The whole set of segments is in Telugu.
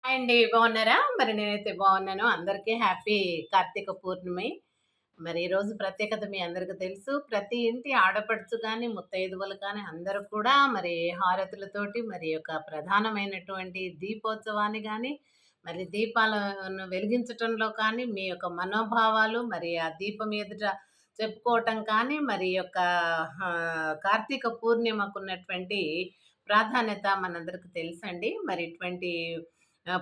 అండి బాగున్నారా? మరి నేనైతే బాగున్నాను. అందరికీ హ్యాపీ కార్తీక పూర్ణిమ. మరి ఈరోజు ప్రత్యేకత మీ అందరికీ తెలుసు. ప్రతి ఇంటి ఆడపడుచు గాని, ముత్తైదువలు కానీ అందరూ కూడా మరి హారతులతోటి మరి యొక్క ప్రధానమైనటువంటి దీపోత్సవాన్ని గాని, మరి దీపాలను వెలిగించటంలో కానీ, మీ యొక్క మనోభావాలు మరి ఆ దీపం ఎదుట చెప్పుకోవటం కానీ, మరి యొక్క కార్తీక పూర్ణిమకున్నటువంటి ప్రాధాన్యత మనందరికి తెలుసండి. మరి ఇటువంటి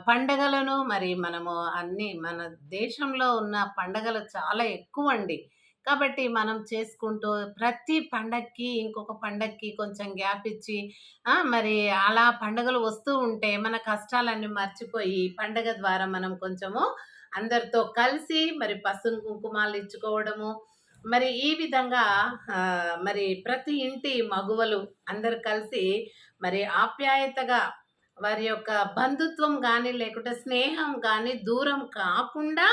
పండగలను మరి మనము అన్నీ మన దేశంలో ఉన్న పండగలు చాలా ఎక్కువండి. కాబట్టి మనం చేసుకుంటూ ప్రతి పండక్కి, ఇంకొక పండక్కి కొంచెం గ్యాప్ ఇచ్చి మరి అలా పండుగలు వస్తూ ఉంటే మన కష్టాలన్నీ మర్చిపోయి పండగ ద్వారా మనం కొంచెము అందరితో కలిసి మరి పసుపు కుంకుమాలు ఇచ్చుకోవడము. మరి ఈ విధంగా మరి ప్రతి ఇంటి మగువలు అందరూ కలిసి మరి ఆప్యాయతగా వారి యొక్క బంధుత్వం గాని, లేకుంటే స్నేహం గాని దూరం కాకుండా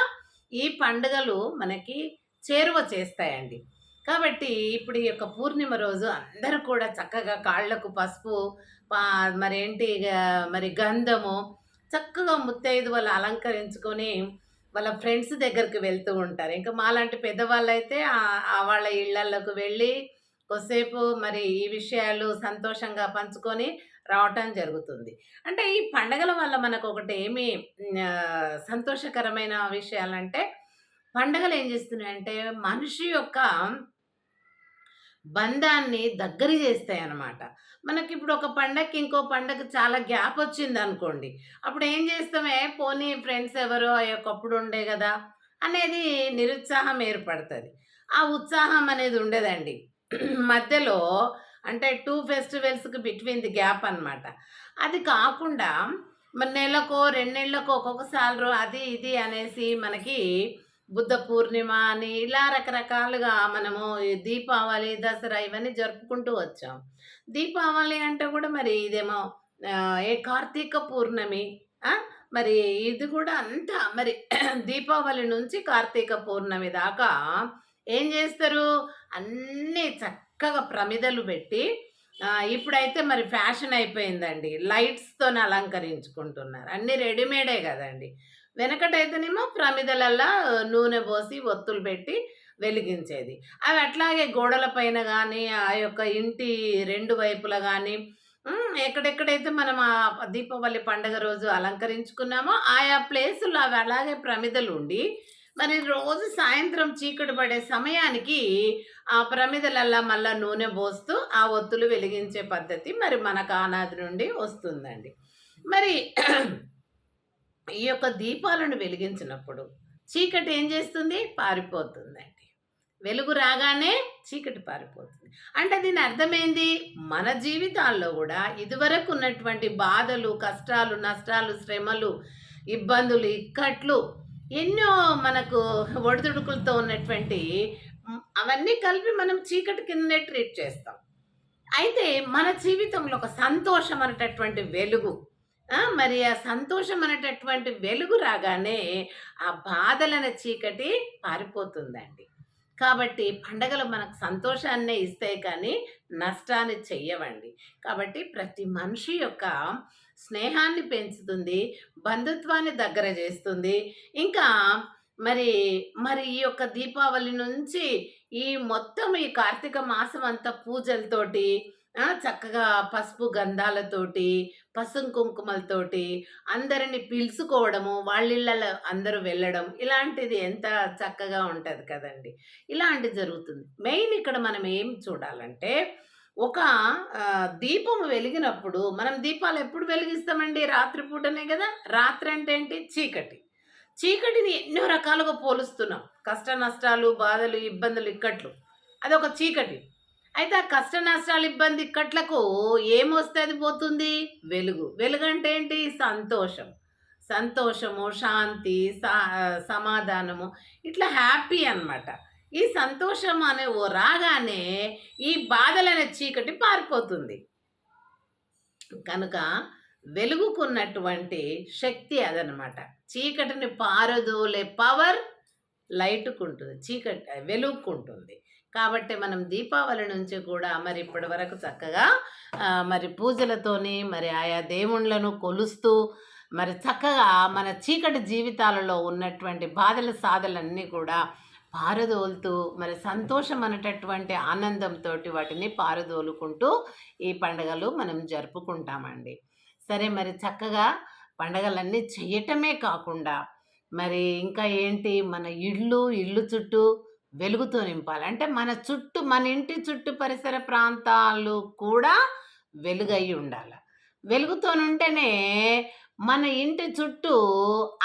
ఈ పండుగలు మనకి చేరువ చేస్తాయండి. కాబట్టి ఇప్పుడు ఈ యొక్క పూర్ణిమ రోజు అందరూ కూడా చక్కగా కాళ్ళకు పసుపు పా మరేంటి మరి గంధము చక్కగా ముత్తైదువలు అలంకరించుకొని వాళ్ళ ఫ్రెండ్స్ దగ్గరికి వెళ్తూ ఉంటారు. ఇంకా మాలాంటి పెద్దవాళ్ళైతే వాళ్ళ ఇళ్ళల్లోకి వెళ్ళి కొద్దిసేపు మరి ఈ విషయాలు సంతోషంగా పంచుకొని రావటం జరుగుతుంది. అంటే ఈ పండగల వల్ల మనకొకటి ఏమి సంతోషకరమైన విషయాలంటే, పండగలు ఏం చేస్తున్నాయంటే మనిషి యొక్క బంధాన్ని దగ్గర చేస్తాయన్నమాట. మనకిప్పుడు ఒక పండగకి ఇంకో పండగకి చాలా గ్యాప్ వచ్చిందనుకోండి. అప్పుడు ఏం చేస్తామే పోనీ ఫ్రెండ్స్ ఎవరో ఒకప్పుడు ఉండే గదా! అనేది నిరుత్సాహం ఏర్పడతది. ఆ ఉత్సాహం అనేది ఉండదండి. మధ్యలో అంటే 2 ఫెస్టివల్స్‌కి బిట్వీన్ ది గ్యాప్ అనమాట. అది కాకుండా మరి నెలకో, 2 నెలలకో ఒక్కొక్కసారి అది ఇది అనేసి మనకి బుద్ధ పూర్ణిమ అని ఇలా రకరకాలుగా మనము ఈ దీపావళి, దసరా ఇవన్నీ జరుపుకుంటూ వచ్చాం. దీపావళి అంటే కూడా మరి ఇదేమో ఏ కార్తీక పూర్ణమి. ఆ! మరి ఇది కూడా అంతా మరి దీపావళి నుంచి కార్తీక పూర్ణమి దాకా ఏం చేస్తారు? అన్నీ చక్కగా ప్రమిదలు పెట్టి ఇప్పుడైతే మరి ఫ్యాషన్ అయిపోయిందండి. లైట్స్‌తోని అలంకరించుకుంటున్నారు. అన్నీ రెడీమేడే గదండీ! వెనకటైతేనేమో ప్రమిదలల్లా నూనె పోసి ఒత్తులు పెట్టి వెలిగించేది. అవి అట్లాగే గోడల పైన గానీ, ఆ యొక్క ఇంటి 2 వైపులా గానీ ఎక్కడెక్కడైతే మనం దీపావళి పండుగ రోజు అలంకరించుకున్నామో ఆయా ప్లేసుల్లో అవి అలాగే ప్రమిదలుండి, మరి రోజు సాయంత్రం చీకటి పడే సమయానికి ఆ ప్రమిదలల్లా మళ్ళా నూనె పోస్తూ ఆ ఒత్తులు వెలిగించే పద్ధతి మరి మనకు ఆనాది నుండి వస్తుందండి. మరి ఈ యొక్క దీపాలను వెలిగించినప్పుడు చీకటి ఏం చేస్తుంది? పారిపోతుందండి. వెలుగు రాగానే చీకటి పారిపోతుంది. అంటే దీని అర్థమేంది? మన జీవితాల్లో గూడా ఇదివరకు ఉన్నటువంటి బాధలు, కష్టాలు, నష్టాలు, శ్రమలు, ఇబ్బందులు, ఇక్కట్లు ఎన్నో మనకు ఒడిదుడుకులతో ఉన్నటువంటి అవన్నీ కలిపి మనం చీకటి కిందనే ట్రీట్ చేస్తాం. అయితే మన జీవితంలో ఒక సంతోషం అనేటటువంటి వెలుగు మరి ఆ సంతోషం అనేటటువంటి వెలుగు రాగానే ఆ బాధలనే చీకటి పారిపోతుందండి. కాబట్టి పండగలు మనకు సంతోషాన్నే ఇస్తాయి కానీ నష్టాన్ని చెయ్యవండి. కాబట్టి ప్రతి మనిషి యొక్క స్నేహాన్ని పెంచుతుంది, బంధుత్వాన్ని దగ్గర చేస్తుంది. ఇంకా మరి మరి ఈ యొక్క దీపావళి నుంచి ఈ మొత్తం ఈ కార్తీక మాసం అంతా పూజలతోటి చక్కగా పసుపు గంధాలతోటి, పసుపు కుంకుమలతోటి అందరిని పిలుచుకోవడము, వాళ్ళిళ్ళలో అందరూ వెళ్ళడం ఇలాంటిది ఎంత చక్కగా ఉంటది కదండీ! ఇలాంటిది జరుగుతుంది. మెయిన్ ఇక్కడ మనం ఏం చూడాలంటే, ఒక దీపం వెలిగినప్పుడు మనం దీపాలు ఎప్పుడు వెలిగిస్తామండి? రాత్రి పూటనే గదా! రాత్రి అంటే ఏంటి? చీకటి. చీకటిని ఎన్నో రకాలుగా పోలుస్తున్నాం. కష్ట నష్టాలు, బాధలు, ఇబ్బందులు, ఇక్కట్లు. అదొక చీకటి. అయితే ఆ కష్ట నష్టాలు, ఇబ్బంది, ఇక్కట్లకు ఏమొస్తే పోతుంది? వెలుగు. వెలుగంటే ఏంటి? సంతోషం. సంతోషము, శాంతి, సమాధానము ఇట్లా హ్యాపీ అనమాట. ఈ సంతోషం అనే రాగానే ఈ బాధలనే చీకటి పారిపోతుంది. కనుక వెలుగుకున్నటువంటి శక్తి అదనమాట. చీకటిని పారదోలే పవర్ లైట్‌కుంటుంది. వెలుగుకుంటుంది. కాబట్టి మనం దీపావళి నుంచి కూడా మరి ఇప్పటి వరకు చక్కగా మరి పూజలతోని మరి ఆయా దేవుళ్ళను కొలుస్తూ మరి చక్కగా మన చీకటి జీవితాలలో ఉన్నటువంటి బాధల సాధలన్నీ కూడా పారదోలుతూ మరి సంతోషం అనేటటువంటి ఆనందంతోటి వాటిని పారదోలుకుంటూ ఈ పండుగలు మనం జరుపుకుంటామండి. సరే మరి చక్కగా పండగలన్నీ చెయ్యటమే కాకుండా మరి ఇంకా ఏంటి మన ఇల్లు చుట్టూ వెలుగుతో నింపాలి. అంటే మన ఇంటి చుట్టూ పరిసర ప్రాంతాలు కూడా వెలుగయ్యి ఉండాల. వెలుగుతోనుంటేనే మన ఇంటి చుట్టూ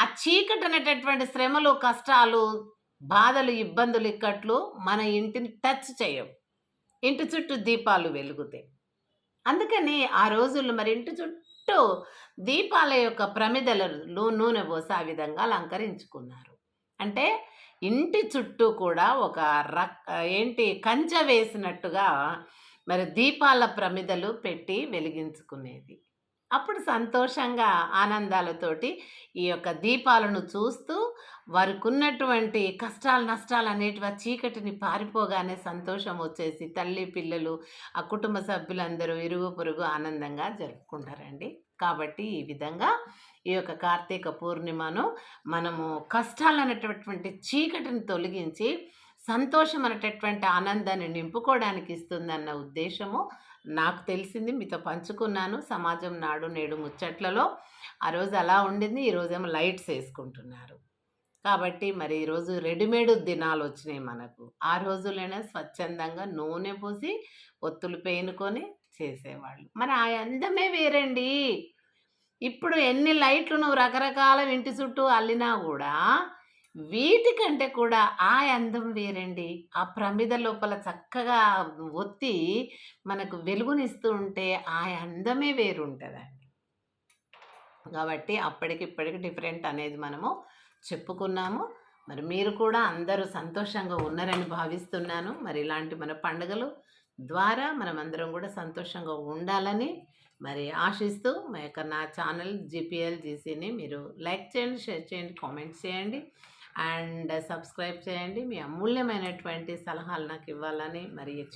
ఆ చీకటనేటటువంటి శ్రమలు, కష్టాలు, బాధలు, ఇబ్బందులు, ఇక్కట్లు మన ఇంటిని టచ్ చేయవు. ఇంటి చుట్టూ దీపాలు వెలుగుతాయి. అందుకని ఆ రోజుల్లో మరి ఇంటి చుట్టూ దీపాల యొక్క ప్రమిదలలో నూనె పోసి ఆ విధంగా అలంకరించుకున్నారు. అంటే ఇంటి చుట్టూ కూడా ఒక కంచె వేసినట్టుగా మరి దీపాల ప్రమిదలు పెట్టి వెలిగించుకునేది. అప్పుడు సంతోషంగా ఆనందాలతోటి ఈ యొక్క దీపాలను చూస్తూ వారికున్నటువంటి కష్టాలు, నష్టాలనేటివి ఆ చీకటిని పారిపోగానే సంతోషం వచ్చేసి తల్లి, పిల్లలు, ఆ కుటుంబ సభ్యులందరూ ఇరుగు పొరుగు ఆనందంగా జరుపుకుంటారండి. కాబట్టి ఈ విధంగా ఈ యొక్క కార్తీక పూర్ణిమను మనము కష్టాలనేటటువంటి చీకటిని తొలగించి సంతోషం అనేటటువంటి ఆనందాన్ని నింపుకోవడానికి ఇస్తుందన్న ఉద్దేశము నాకు తెలిసింది మీతో పంచుకున్నాను. సమాజం నాడు నేడు ముచ్చట్లలో ఆ రోజు అలా ఉండింది. ఈరోజేమో లైట్స్ వేసుకుంటున్నారు. కాబట్టి మరి ఈరోజు రెడీమేడ్ దినాలు వచ్చినాయి మనకు. ఆ రోజుల్లోనే స్వచ్ఛందంగా నూనె పూసి ఒత్తులు పేనుకొని చేసేవాళ్ళు. మరి ఆ అందమే వేరండి. ఇప్పుడు ఎన్ని లైట్లు నువ్వు రకరకాల ఇంటి చుట్టూ అల్లినా కూడా వీటికంటే కూడా ఆ అందం వేరండి. ఆ ప్రమిద లోపల చక్కగా ఒత్తి మనకు వెలుగునిస్తూ ఉంటే ఆ అందమే వేరుంటదండి. కాబట్టి అప్పటికి ఇప్పటికి డిఫరెంట్ అనేది మనము చెప్పుకున్నాము. మరి మీరు కూడా అందరూ సంతోషంగా ఉన్నారని భావిస్తున్నాను. మరి ఇలాంటి మన పండుగలు ద్వారా మనమందరం కూడా సంతోషంగా ఉండాలని మరి ఆశిస్తూ నా ఛానల్ జీపీఎల్ జీసీని మీరు లైక్ చేయండి, షేర్ చేయండి, కామెంట్స్ చేయండి అండ్ సబ్స్క్రైబ్ చేయండి. మీ అమూల్యమైనటువంటి సలహాలు నాకు ఇవ్వాలని మరి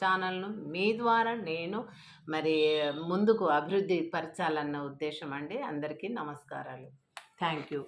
ఛానల్ను మీ ద్వారా నేను మరి ముందుకు అభివృద్ధి పరచాలన్న ఉద్దేశం అండి. అందరికీ నమస్కారాలు. Thank you.